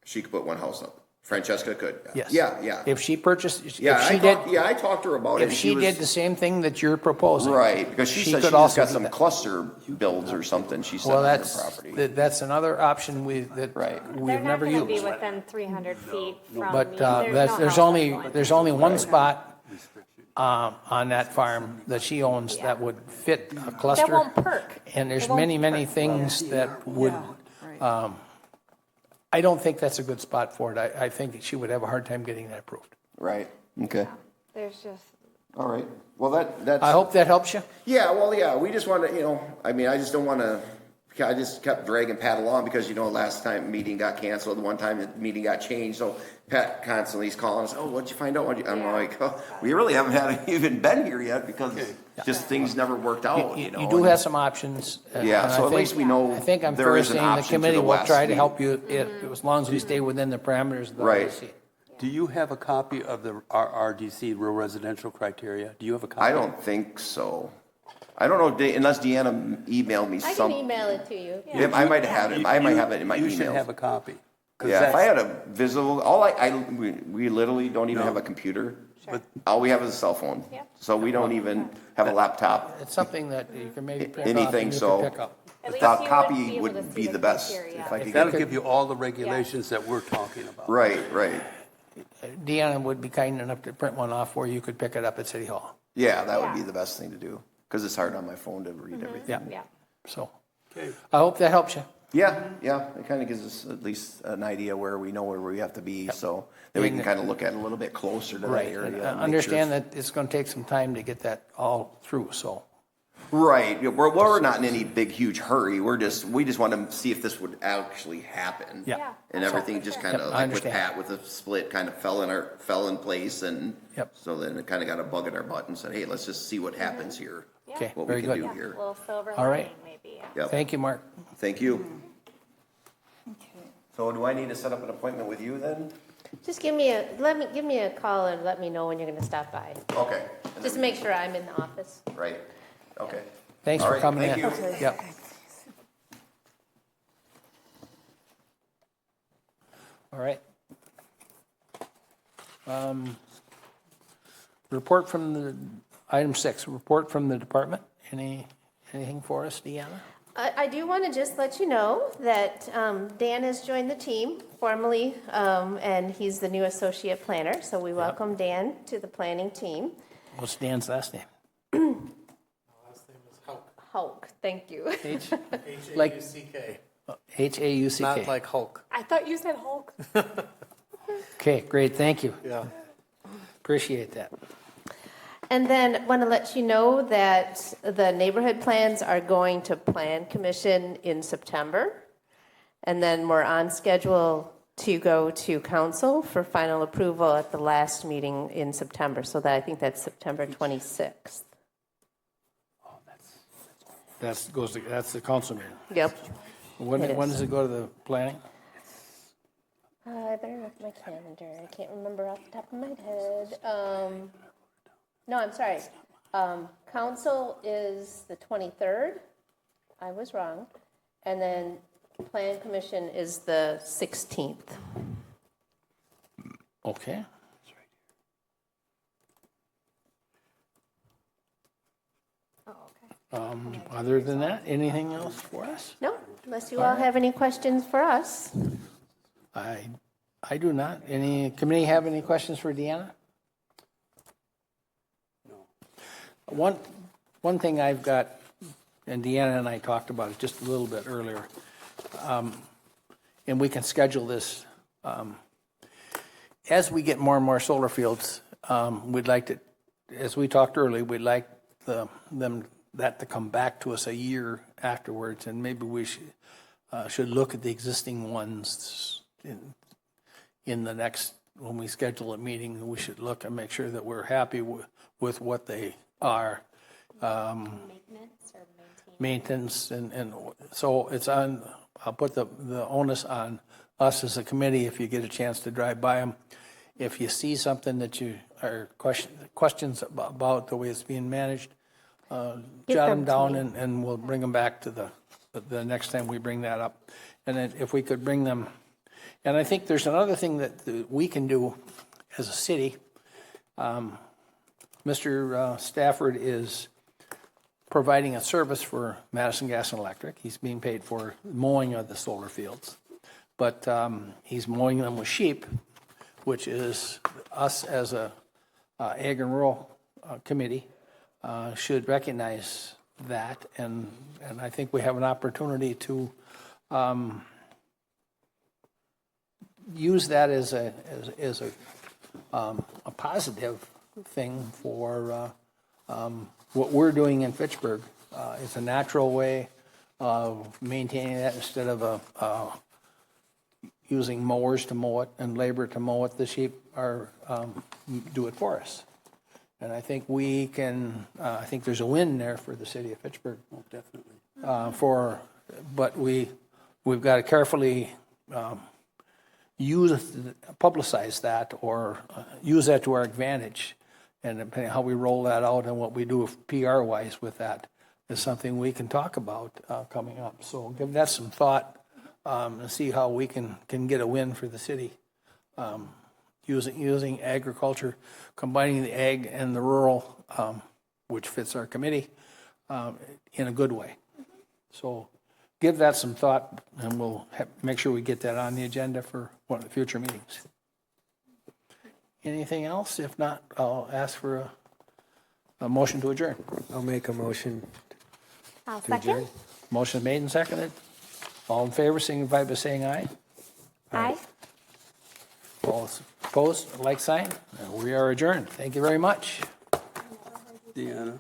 she could put one house up. Francesca could. Yes. Yeah. If she purchased, if Yeah, she did, I talked to her about it. if and she was- did the same thing that you're proposing. Right, because she said she could just also got do some that. cluster builds or something, she said Well, on her that's, property. that's another option Right. we've They're not never going to be used. within 300 feet from But me. there's only one spot on that farm that she owns that would fit a cluster. That won't perk. And there's It won't many things that would, Right. I don't think that's a good spot for it. I think she would have a hard time getting that approved. Right, okay, There's just, all right. Well, that's. I hope that helps you. Yeah, well, yeah, we just want to, I mean, I just don't want to, I just kept dragging Pat along because, last time meeting got canceled, one time the meeting got changed, so Pat constantly is calling us, oh, what'd you find out? I'm like, oh, we really haven't even been here yet because just things never worked out, You do have some options. Yeah, and so I at think- least we know I think I'm there fair is an saying the option to committee the will west. try to help you as long as we stay within the parameters of the Right. RDC. Do you have a copy of the RDC, rural residential criteria? Do you have a copy? I don't think so. I don't know, unless Deanna emailed me I can some. email it to you. Yeah, I might have it, I might have it in my You email. should have a copy. 'Cause Yeah, if I that's- had a visible, we literally don't even have a computer. Sure. All we have is a cell phone. Yep. So we don't even have a laptop, It's something that you can maybe pick up. anything, and you so can pick up. At a least you would copy be able to would see be the the best. criteria. If I could That'll get it. give you all the regulations that we're talking about. Right. Deanna would be kind enough to print one off where you could pick it up at City Hall. Yeah, that would be Yeah. the best thing to do, because it's hard on my phone to read everything. Yeah. yeah. So I hope that helps you. Yeah, it kind of gives us at least an idea where we know where we have to be, so then we can kind of look at it a little bit closer to that Right. area. And and make understand sure- that it's going to take some time to get that all through, so. Right, yeah, we're not in any big, huge hurry, we just want to see if this would actually happen. Yeah. Yeah. And everything just kind Yep, of, I like with understand. Pat, with the split, kind of fell in place, and Yep. so then it kind of got a bug in our butt and said, hey, let's just see what happens here. Okay, What very we can good. do Yeah, here. a little silver All right. lining maybe. Yeah. Yep. Thank you, Mark. Thank you. So do I need to set up an appointment with you then? Just give me a call and let me know when you're going to stop by. Okay. Just make sure I'm in the office. Right, okay. Thanks All for right, coming thank in. you. Yep. All right. Report from item 6, report from the department. Anything for us, Deanna? I do want to just let you know that Dan has joined the team formally, and he's the new associate planner. So we welcome Dan to the planning team. What's Dan's last name? Hulk, thank you. Like H-A-U-C-K. H-A-U-C-K. Not like Hulk. I thought you said Hulk. Okay, great, thank you. Yeah. Appreciate that. And then want to let you know that the neighborhood plans are going to Plan Commission in September. And then we're on schedule to go to council for final approval at the last meeting in September. So that I think that's September 26th. That's the council meeting. Yep. When does it go to the planning? I better look at my calendar. I can't remember off the top of my head. No, I'm sorry. Council is the 23rd. I was wrong. And then Plan Commission is the 16th. Okay. Other than that, anything else for us? No, unless you all have any questions for us. I do not. Any committee have any questions for Deanna? No. One thing I've got, and Deanna and I talked about it just a little bit earlier, and we can schedule this. As we get more and more solar fields, we'd like to, as we talked earlier, we'd like that to come back to us a year afterwards, and maybe we should look at the existing ones in the next, when we schedule a meeting, we should look and make sure that we're happy with what they are. Maintenance and so it's on, I'll put the onus on us as a committee if you get a chance to drive by them. If you see something that you are questions about the way it's being managed, jot them down and we'll bring them back to the next time we bring that up. And then if we could bring them, and I think there's another thing that we can do as a city. Mr. Stafford is providing a service for Madison Gas and Electric. He's being paid for mowing of the solar fields. But he's mowing them with sheep, which is us as a Ag and Rural Committee should recognize that. And I think we have an opportunity to use that as a positive thing for what we're doing in Fitchburg. It's a natural way of maintaining that instead of using mowers to mow it and labor to mow it. The sheep are do it for us, and I think we can. I think there's a win there for the city of Fitchburg. Oh, definitely. But we've got to carefully publicize that or use that to our advantage. And depending on how we roll that out and what we do PR-wise with that is something we can talk about coming up. So give that some thought and see how we can get a win for the city using agriculture, combining the ag and the rural, which fits our committee, in a good way. So give that some thought, and we'll make sure we get that on the agenda for one of the future meetings. Anything else? If not, I'll ask for a motion to adjourn. I'll make a motion. I'll to second. adjourn. Motion made and seconded. All in favor, signify by saying aye. Aye. All opposed, like sign. And we are adjourned. Thank you very much. Deanna.